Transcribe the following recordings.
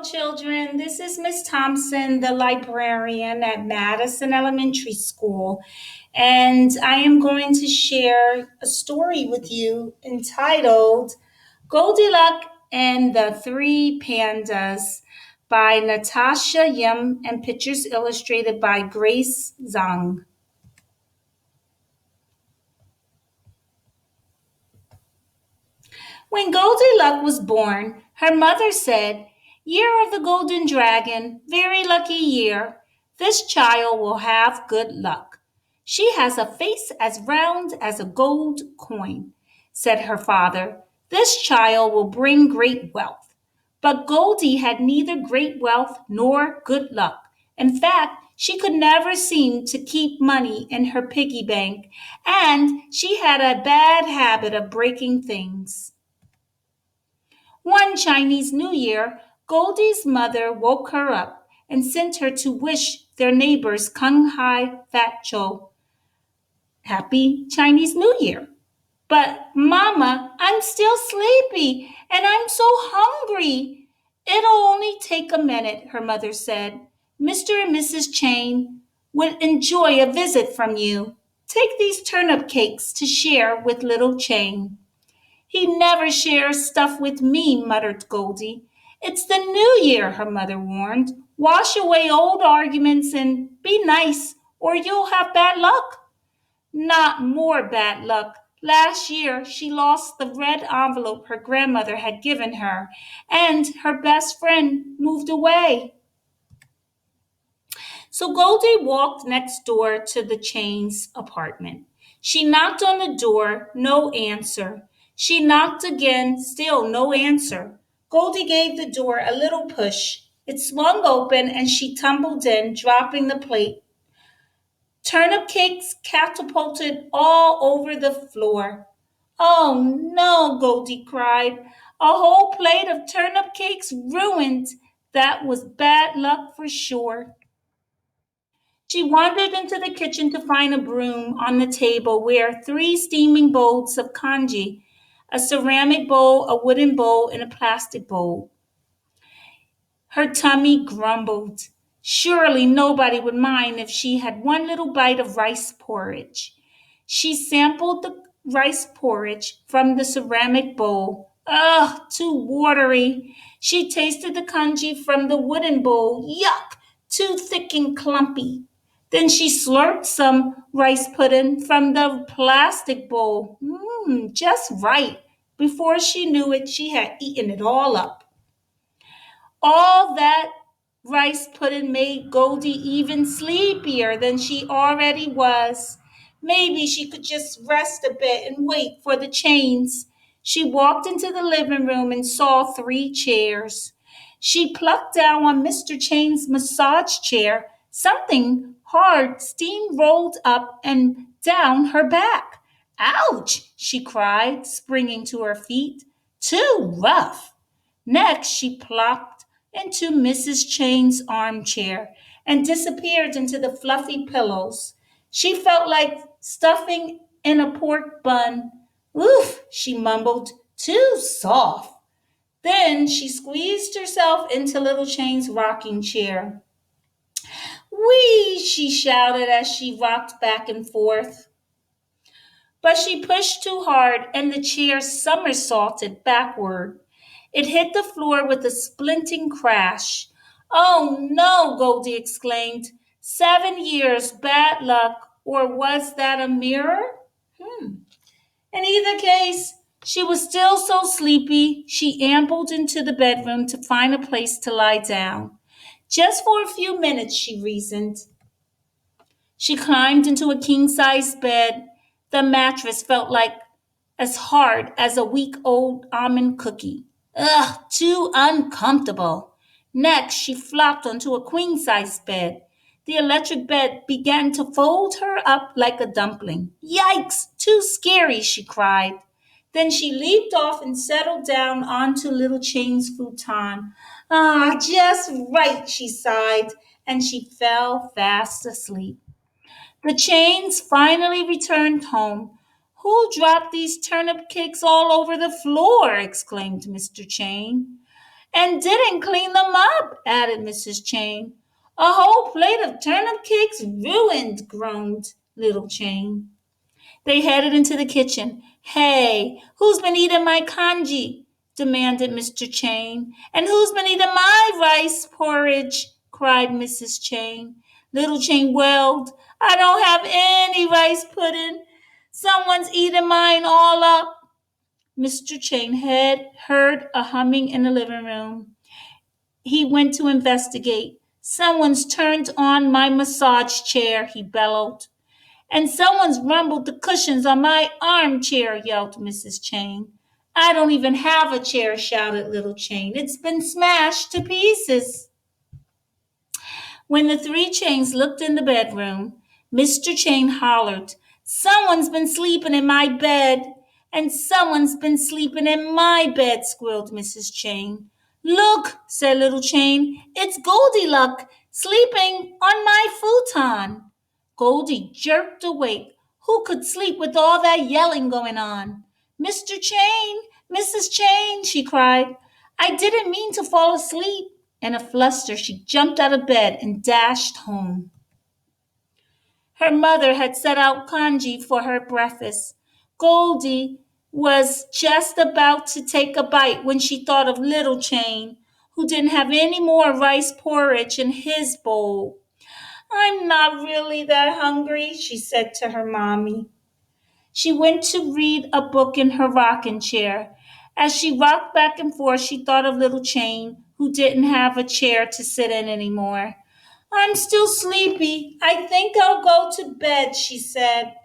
children. This is Miss Thompson, the librarian at Madison Elementary School, and I am going to share a story with you entitled Goldilocks and the Three Pandas by Natasha Yim and pictures illustrated by Grace Zhang. When Goldilocks was born, her mother said, "Year of the Golden Dragon, very lucky year. This child will have good luck. She has a face as round as a gold coin," said her father. "This child will bring great wealth." But Goldie had neither great wealth nor good luck. In fact, she could never seem to keep money in her piggy bank, and she had a bad habit of breaking things. One Chinese New Year, Goldie's mother woke her up and sent her to wish their neighbors Kung Hai Fat Cho Happy Chinese New Year. "But, Mama, I'm still sleepy and I'm so hungry." "It'll only take a minute," her mother said. "Mr. and Mrs. Chain would enjoy a visit from you. Take these turnip cakes to share with little Chain." "He never shares stuff with me," muttered Goldie. "It's the new year," her mother warned. "Wash away old arguments and be nice, or you'll have bad luck." Not more bad luck. Last year, she lost the red envelope her grandmother had given her, and her best friend moved away. So Goldie walked next door to the Chain's apartment. She knocked on the door, no answer. She knocked again, still no answer. Goldie gave the door a little push. It swung open and she tumbled in, dropping the plate. Turnip cakes catapulted all over the floor. "Oh no," Goldie cried. "A whole plate of turnip cakes ruined. That was bad luck for sure." She wandered into the kitchen to find a broom on the table where three steaming bowls of congee, a ceramic bowl, a wooden bowl, and a plastic bowl. Her tummy grumbled. Surely nobody would mind if she had one little bite of rice porridge. She sampled the rice porridge from the ceramic bowl. Ugh, too watery. She tasted the congee from the wooden bowl. Yuck, too thick and clumpy. Then she slurped some rice pudding from the plastic bowl. Just right. Before she knew it, she had eaten it all up. All that rice pudding made Goldie even sleepier than she already was. Maybe she could just rest a bit and wait for the Chains. She walked into the living room and saw three chairs. She plucked down on Mr. Chain's massage chair. Something hard steam-rolled up and down her back. "Ouch!" she cried, springing to her feet. "Too rough." Next, she plopped into Mrs. Chain's armchair and disappeared into the fluffy pillows. She felt like stuffing in a pork bun. "Oof," she mumbled, "too soft." Then she squeezed herself into little Chain's rocking chair. "Whee!" she shouted as she rocked back and forth. But she pushed too hard and the chair somersaulted backward. It hit the floor with a splinting crash. "Oh no!" Goldie exclaimed. 7 years bad luck, or was that a mirror? In either case, she was still so sleepy, she ambled into the bedroom to find a place to lie down. Just for a few minutes, she reasoned. She climbed into a king-sized bed. The mattress felt like as hard as a week-old almond cookie. Ugh, too uncomfortable. Next, she flopped onto a queen-sized bed. The electric bed began to fold her up like a dumpling. "Yikes! Too scary!" she cried. Then she leaped off and settled down onto little Chain's futon. "Ah, just right," she sighed, and she fell fast asleep. The Chains finally returned home. "Who dropped these turnip cakes all over the floor?" exclaimed Mr. Chain. And didn't clean them up, added Mrs. Chain. A whole plate of turnip cakes ruined, groaned Little Chain. They headed into the kitchen. Hey, who's been eating my congee? Demanded Mr. Chain. And who's been eating my rice porridge? Cried Mrs. Chain. Little Chain wailed, I don't have any rice pudding. Someone's eating mine all up. Mr. Chain had heard a humming in the living room. He went to investigate. Someone's turned on my massage chair, he bellowed. And someone's rumbled the cushions on my armchair, yelled Mrs. Chain. I don't even have a chair, shouted Little Chain. It's been smashed to pieces. When the three Chains looked in the bedroom, Mr. Chain hollered, Someone's been sleeping in my bed. And someone's been sleeping in my bed, squealed Mrs. Chain. Look, said Little Chain, it's Goldilocks sleeping on my futon. Goldy jerked awake. Who could sleep with all that yelling going on? Mr. Chain, Mrs. Chain, she cried. I didn't mean to fall asleep. In a fluster, she jumped out of bed and dashed home. Her mother had set out congee for her breakfast. Goldy was just about to take a bite when she thought of Little Chain, who didn't have any more rice porridge in his bowl. I'm not really that hungry, she said to her mommy. She went to read a book in her rocking chair. As she rocked back and forth, she thought of Little Chain, who didn't have a chair to sit in anymore. I'm still sleepy. I think I'll go to bed, she said.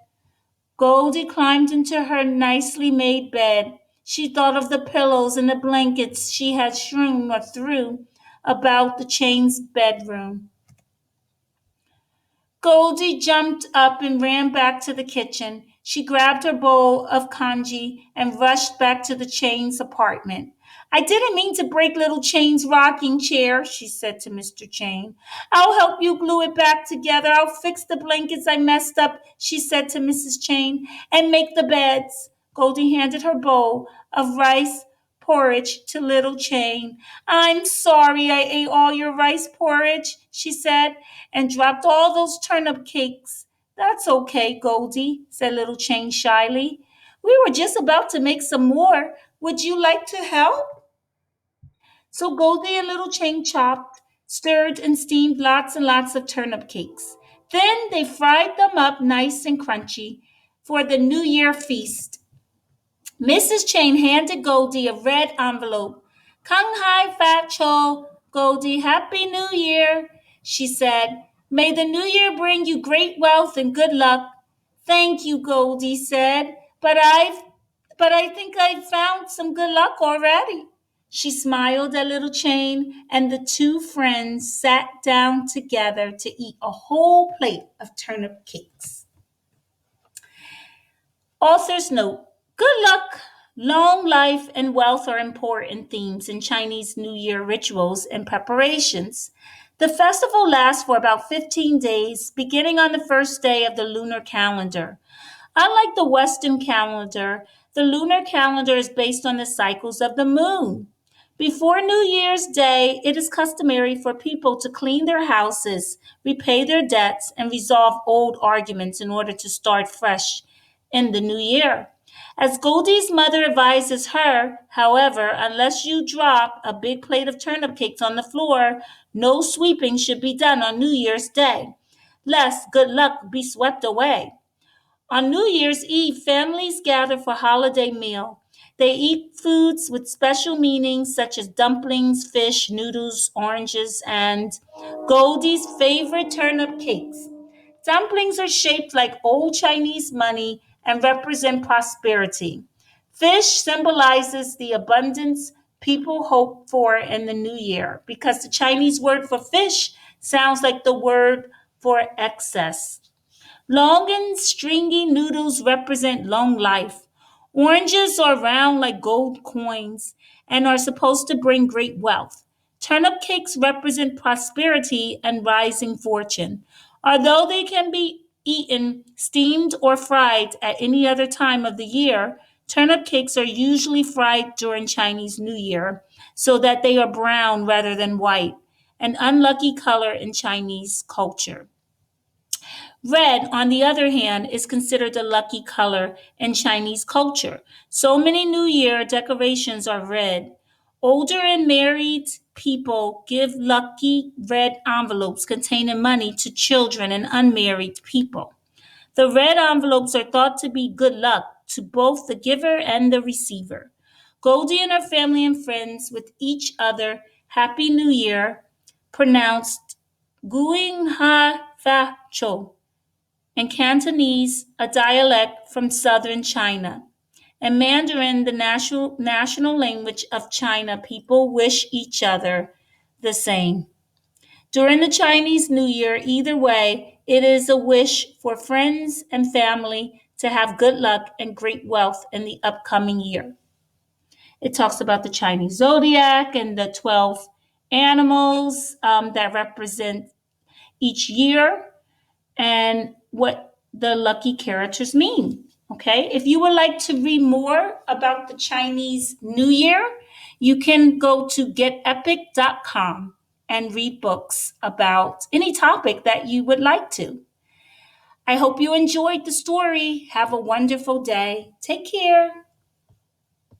Goldy climbed into her nicely made bed. She thought of the pillows and the blankets she had strewn or threw about the Chain's bedroom. Goldy jumped up and ran back to the kitchen. She grabbed her bowl of congee and rushed back to the Chain's apartment. I didn't mean to break Little Chain's rocking chair, she said to Mr. Chain. I'll help you glue it back together. I'll fix the blankets I messed up, she said to Mrs. Chain, and make the beds. Goldy handed her bowl of rice porridge to Little Chain. I'm sorry I ate all your rice porridge, she said, and dropped all those turnip cakes. That's okay, Goldy, said Little Chain shyly. We were just about to make some more. Would you like to help? So Goldy and Little Chain chopped, stirred, and steamed lots and lots of turnip cakes. Then they fried them up nice and crunchy for the New Year feast. Mrs. Chain handed Goldy a red envelope. Kung Hai Fat Cho, Goldy, Happy New Year, she said. May the new year bring you great wealth and good luck. Thank you, Goldy said, but I think I've found some good luck already. She smiled at Little Chain, and the two friends sat down together to eat a whole plate of turnip cakes. Author's note: Good luck, long life, and wealth are important themes in Chinese New Year rituals and preparations. The festival lasts for about 15 days, beginning on the first day of the lunar calendar. Unlike the Western calendar, the lunar calendar is based on the cycles of the moon. Before New Year's Day, it is customary for people to clean their houses, repay their debts, and resolve old arguments in order to start fresh in the new year. As Goldie's mother advises her, however, unless you drop a big plate of turnip cakes on the floor, no sweeping should be done on New Year's Day, lest good luck be swept away. On New Year's Eve, families gather for a holiday meal. They eat foods with special meanings such as dumplings, fish, noodles, oranges, and Goldie's favorite turnip cakes. Dumplings are shaped like old Chinese money and represent prosperity. Fish symbolizes the abundance people hope for in the new year because the Chinese word for fish sounds like the word for excess. Long and stringy noodles represent long life. Oranges are round like gold coins and are supposed to bring great wealth. Turnip cakes represent prosperity and rising fortune. Although they can be eaten steamed or fried at any other time of the year, Turnip cakes are usually fried during Chinese New Year so that they are brown rather than white, an unlucky color in Chinese culture. Red, on the other hand, is considered a lucky color in Chinese culture. So many New Year decorations are red. Older and married people give lucky red envelopes containing money to children and unmarried people. The red envelopes are thought to be good luck to both the giver and the receiver. Goldie and her family and friends with each other Happy New Year, pronounced Guing Ha Fa Cho, in Cantonese, a dialect from southern China. In Mandarin, the national language of China, people wish each other the same. During the Chinese New Year, either way, it is a wish for friends and family to have good luck and great wealth in the upcoming year. It talks about the Chinese zodiac and the 12 animals that represent each year and what the lucky characters mean. Okay, if you would like to read more about the Chinese New Year, you can go to getepic.com and read books about any topic that you would like to. I hope you enjoyed the story. Have a wonderful day. Take care.